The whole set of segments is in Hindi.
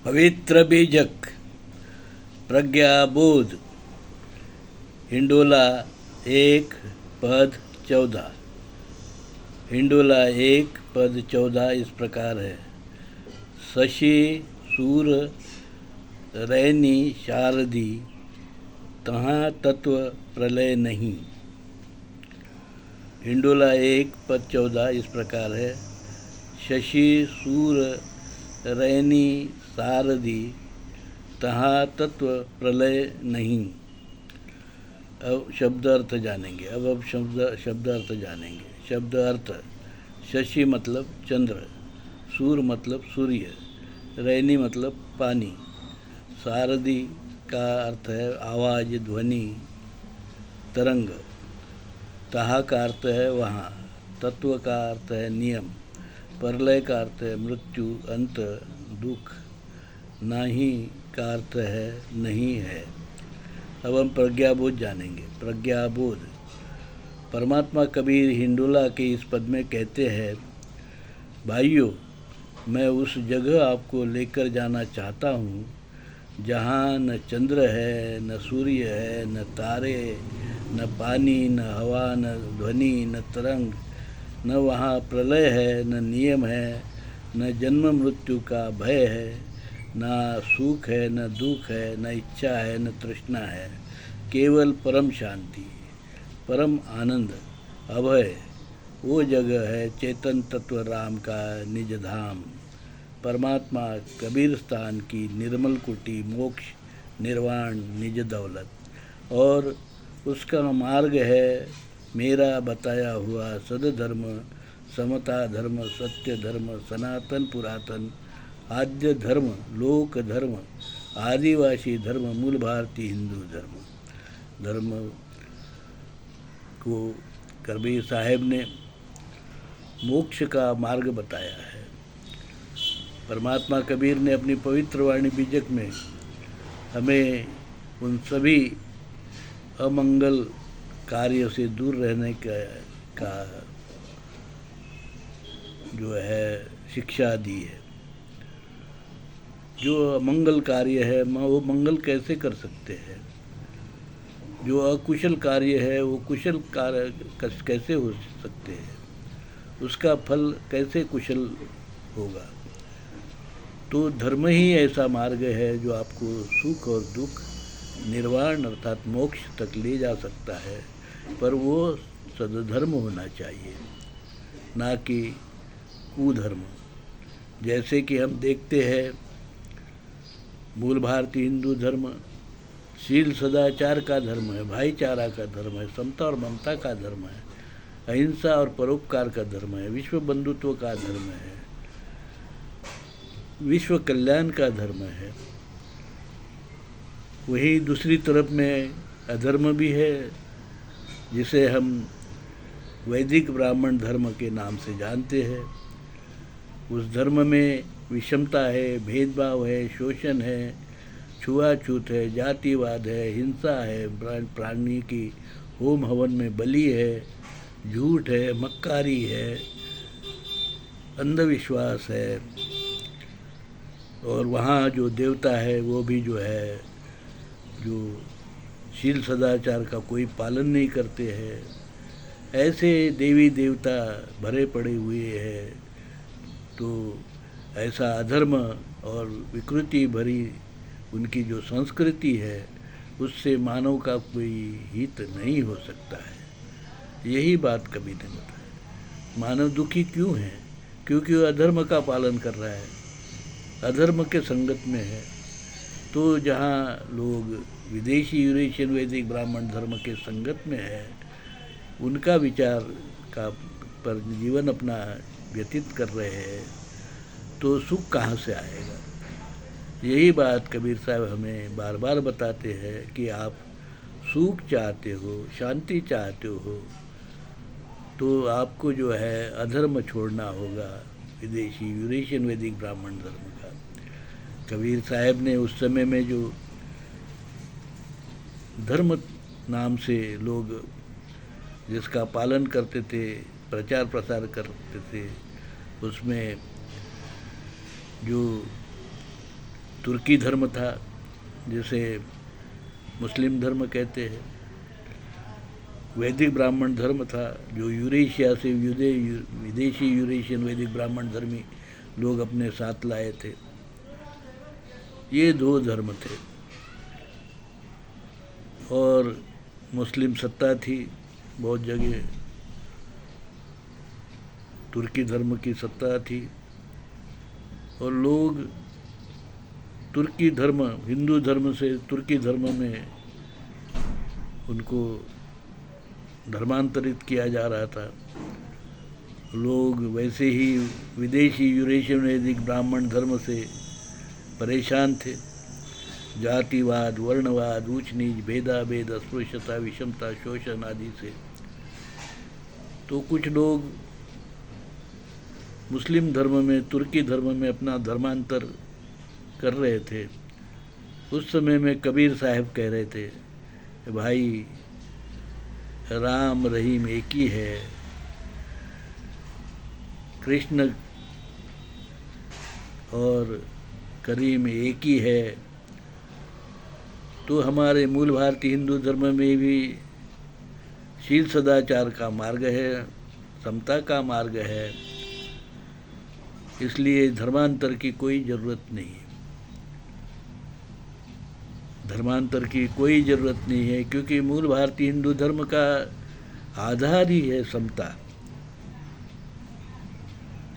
पवित्र बीजक प्रज्ञाबोध हिंडोला 1 पद 14। हिंडोला 1 पद 14 इस प्रकार है। शशि सूर रैनी शारदी तहाँ तत्व प्रलय नहीं। हिंडोला 1 पद 14 इस प्रकार है। शशि सूर रैनी शारदी तहाँ तत्व प्रलय नहीं। अब शब्द अर्थ जानेंगे। अब शब्द अर्थ जानेंगे। शब्द अर्थ: शशि मतलब चंद्र, सूर मतलब सूर्य, रैनी मतलब पानी, शारदी का अर्थ है आवाज़, ध्वनि, तरंग, तहा का अर्थ है वहाँ, तत्व का अर्थ है नियम, प्रलय का अर्थ है मृत्यु, अंत, दुख, नाही का अर्थ है नहीं है। अब हम प्रज्ञाबोध जानेंगे। प्रज्ञाबोध: परमात्मा कबीर हिंडोला के इस पद में कहते हैं, भाइयों, मैं उस जगह आपको लेकर जाना चाहता हूँ जहाँ न चंद्र है, न सूर्य है, न तारे, न पानी, न हवा, न ध्वनि, न तरंग, न वहाँ प्रलय है, न नियम है, न जन्म मृत्यु का भय है, न सुख है, न दुख है, न इच्छा है, न तृष्णा है, केवल परम शांति, परम आनंद, अभय, वो जगह है चेतन तत्व राम का निज धाम, परमात्मा कबीर स्थान की निर्मल कुटी, मोक्ष निर्वाण निज दौलत। और उसका मार्ग है मेरा बताया हुआ सदधर्म, समता धर्म, सत्य धर्म, सनातन पुरातन, आद्य धर्म, लोक धर्म, आदिवासी धर्म, मूल भारतीय हिंदू धर्म को कबीर साहब ने मोक्ष का मार्ग बताया है। परमात्मा कबीर ने अपनी पवित्र वाणी बीजक में हमें उन सभी अमंगल कार्य से दूर रहने का जो है शिक्षा दी है। जो अमंगल कार्य है वो मंगल कैसे कर सकते हैं, जो अकुशल कार्य है वो कुशल कार्य कैसे हो सकते हैं, उसका फल कैसे कुशल होगा। तो धर्म ही ऐसा मार्ग है जो आपको सुख और दुख, निर्वाण अर्थात मोक्ष तक ले जा सकता है, पर वो सदधर्म होना चाहिए, ना कि कुधर्म। जैसे कि हम देखते हैं मूल भारतीय हिंदू धर्म शील सदाचार का धर्म है, भाईचारा का धर्म है, समता और ममता का धर्म है, अहिंसा और परोपकार का धर्म है, विश्व बंधुत्व का धर्म है, विश्व कल्याण का धर्म है। वही दूसरी तरफ में अधर्म भी है, जिसे हम वैदिक ब्राह्मण धर्म के नाम से जानते हैं। उस धर्म में विषमता है, भेदभाव है, शोषण है, छुआछूत है, जातिवाद है, हिंसा है, प्राणी की होम हवन में बलि है, झूठ है, मक्कारी है, अंधविश्वास है, और वहाँ जो देवता है वो भी जो है जो शील सदाचार का कोई पालन नहीं करते हैं। ऐसे देवी देवता भरे पड़े हुए हैं। तो ऐसा अधर्म और विकृति भरी उनकी जो संस्कृति है, उससे मानव का कोई हित नहीं हो सकता है। यही बात कबीर ने बताई। मानव दुखी क्यों है? क्योंकि वो अधर्म का पालन कर रहा है, अधर्म के संगत में है। तो जहाँ लोग विदेशी यूरेशियन वैदिक ब्राह्मण धर्म के संगत में है, उनका विचार का पर जीवन अपना व्यतीत कर रहे हैं, तो सुख कहाँ से आएगा? यही बात कबीर साहब हमें बार बार बताते हैं कि आप सुख चाहते हो, शांति चाहते हो, तो आपको जो है अधर्म छोड़ना होगा, विदेशी यूरेशियन वैदिक ब्राह्मण धर्म का। कबीर साहब ने उस समय में जो धर्म नाम से लोग जिसका पालन करते थे, प्रचार प्रसार करते थे, उसमें जो तुर्की धर्म था, जिसे मुस्लिम धर्म कहते हैं। वैदिक ब्राह्मण धर्म था, जो यूरेशिया से विदेशी यूरेशियन वैदिक ब्राह्मण धर्मी लोग अपने साथ लाए थे। ये दो धर्म थे। और मुस्लिम सत्ता थी बहुत जगह, तुर्की धर्म की सत्ता थी, और लोग तुर्की धर्म, हिंदू धर्म से तुर्की धर्म में उनको धर्मांतरित किया जा रहा था। लोग वैसे ही विदेशी यूरेशियन वैदिक ब्राह्मण धर्म से परेशान थे। जातिवाद, वर्णवाद, ऊंच नीच, भेदाभेद, अस्पृश्यता, विषमता, शोषण आदि से। तो कुछ लोग मुस्लिम धर्म में, तुर्की धर्म में अपना धर्मांतर कर रहे थे। उस समय में कबीर साहब कह रहे थे, भाई राम रहीम एक ही है, कृष्ण और करीम एक ही है। तो हमारे मूल भारतीय हिंदू धर्म में भी शील सदाचार का मार्ग है, समता का मार्ग है, इसलिए धर्मांतर की कोई ज़रूरत नहीं है। धर्मांतर की कोई ज़रूरत नहीं है, क्योंकि मूल भारतीय हिंदू धर्म का आधार ही है समता,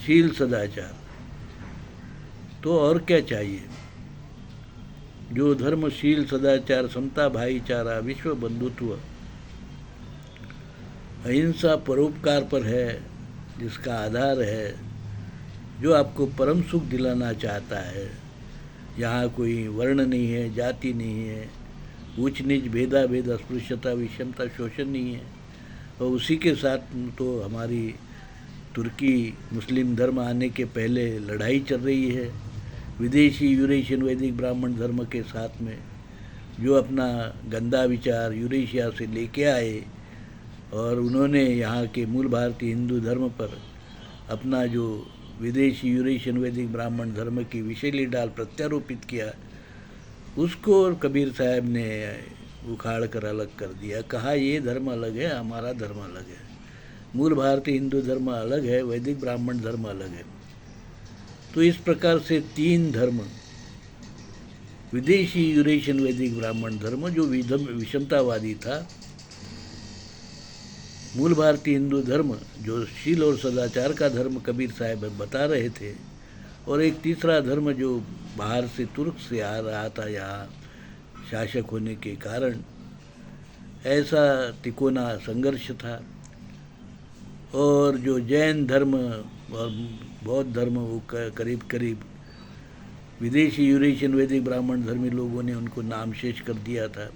शील सदाचार। तो और क्या चाहिए? जो धर्म शील सदाचार, समता, भाईचारा, विश्व बंधुत्व, अहिंसा, परोपकार पर है, जिसका आधार है, जो आपको परम सुख दिलाना चाहता है। यहाँ कोई वर्ण नहीं है, जाति नहीं है, ऊंच नीच, भेदाभेद, अस्पृश्यता, विषमता, शोषण नहीं है। और उसी के साथ तो हमारी तुर्की मुस्लिम धर्म आने के पहले लड़ाई चल रही है विदेशी यूरेशियन वैदिक ब्राह्मण धर्म के साथ में, जो अपना गंदा विचार यूरेशिया से लेके आए और उन्होंने यहाँ के मूल भारतीय हिंदू धर्म पर अपना जो विदेशी यूरेशियन वैदिक ब्राह्मण धर्म की विषैली डाल प्रत्यारोपित किया, उसको कबीर साहब ने उखाड़ कर अलग कर दिया। कहा ये धर्म अलग है, हमारा धर्म अलग है, मूल भारतीय हिंदू धर्म अलग है, वैदिक ब्राह्मण धर्म अलग है। तो इस प्रकार से तीन धर्म, विदेशी यूरेशियन वैदिक ब्राह्मण धर्म जो विषमतावादी था, मूल भारतीय हिंदू धर्म जो शील और सदाचार का धर्म कबीर साहब बता रहे थे, और एक तीसरा धर्म जो बाहर से तुर्क से आ रहा था यहाँ शासक होने के कारण, ऐसा तिकोना संघर्ष था। और जो जैन धर्म और बौद्ध धर्म, वो करीब करीब विदेशी यूरेशियन वैदिक ब्राह्मण धर्मी लोगों ने उनको नामशेष कर दिया था।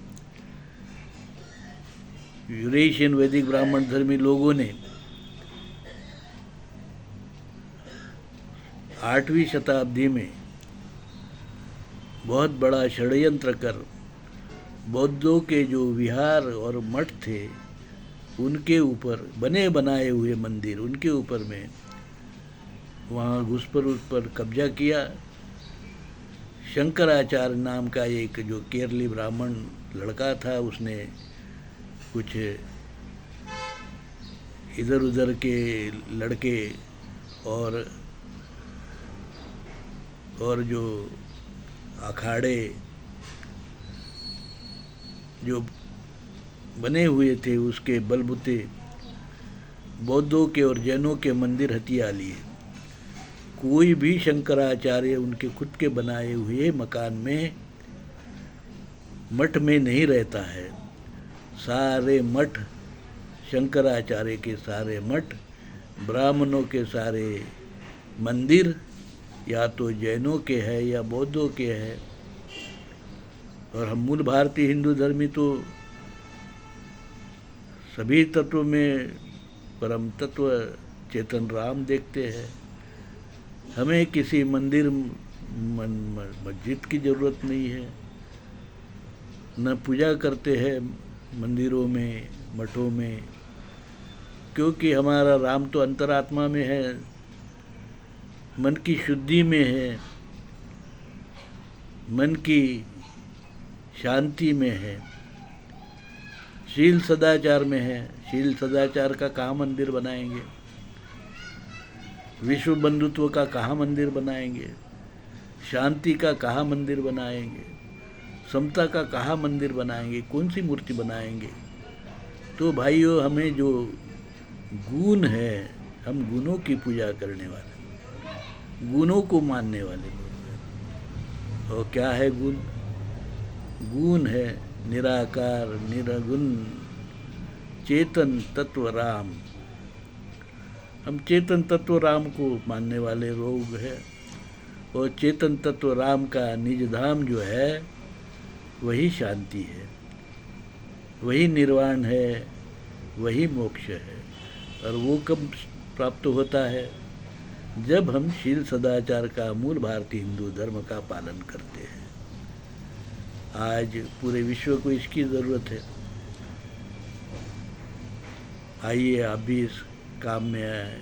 यूरेशियन वैदिक ब्राह्मण धर्मी लोगों ने 8वीं शताब्दी में बहुत बड़ा षड्यंत्र कर बौद्धों के जो विहार और मठ थे, उनके ऊपर बने बनाए हुए मंदिर, उनके ऊपर में वहाँ घुस पर उस पर कब्जा किया। शंकराचार्य नाम का एक जो केरली ब्राह्मण लड़का था, उसने कुछ इधर उधर के लड़के और जो अखाड़े जो बने हुए थे, उसके बलबूते बौद्धों के और जैनों के मंदिर हथिया लिए। कोई भी शंकराचार्य उनके खुद के बनाए हुए मकान में, मठ में नहीं रहता है। सारे मठ, शंकराचार्य के सारे मठ, ब्राह्मणों के सारे मंदिर या तो जैनों के हैं या बौद्धों के हैं। और हम मूल भारतीय हिंदू धर्मी तो सभी तत्व में परम तत्व चेतन राम देखते हैं। हमें किसी मंदिर मस्जिद की ज़रूरत नहीं है, न पूजा करते हैं मंदिरों में, मठों में, क्योंकि हमारा राम तो अंतरात्मा में है, मन की शुद्धि में है। मन की शांति में है, शील सदाचार में है। शील सदाचार का कहाँ मंदिर बनाएंगे, विश्व बंधुत्व का कहाँ मंदिर बनाएंगे, शांति का कहाँ मंदिर बनाएंगे, समता का कहाँ मंदिर बनाएंगे, कौन सी मूर्ति बनाएंगे। तो भाइयों, हमें जो गुण है, हम गुणों की पूजा करने वाले, गुणों को मानने वाले लोग हैं। और क्या है गुण? गुण है निराकार निरगुण चेतन तत्व राम। हम चेतन तत्व राम को मानने वाले लोग हैं। और चेतन तत्व राम का निज धाम जो है वही शांति है, वही निर्वाण है, वही मोक्ष है। और वो कब प्राप्त होता है? जब हम शील सदाचार का मूल भारतीय हिंदू धर्म का पालन करते हैं। आज पूरे विश्व को इसकी ज़रूरत है। आइए आप भी इस काम में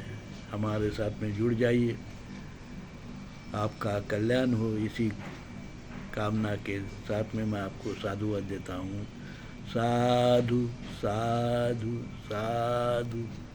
हमारे साथ में जुड़ जाइए। आपका कल्याण हो, इसी कामना के साथ में मैं आपको साधुवाद देता हूँ। साधु साधु साधु।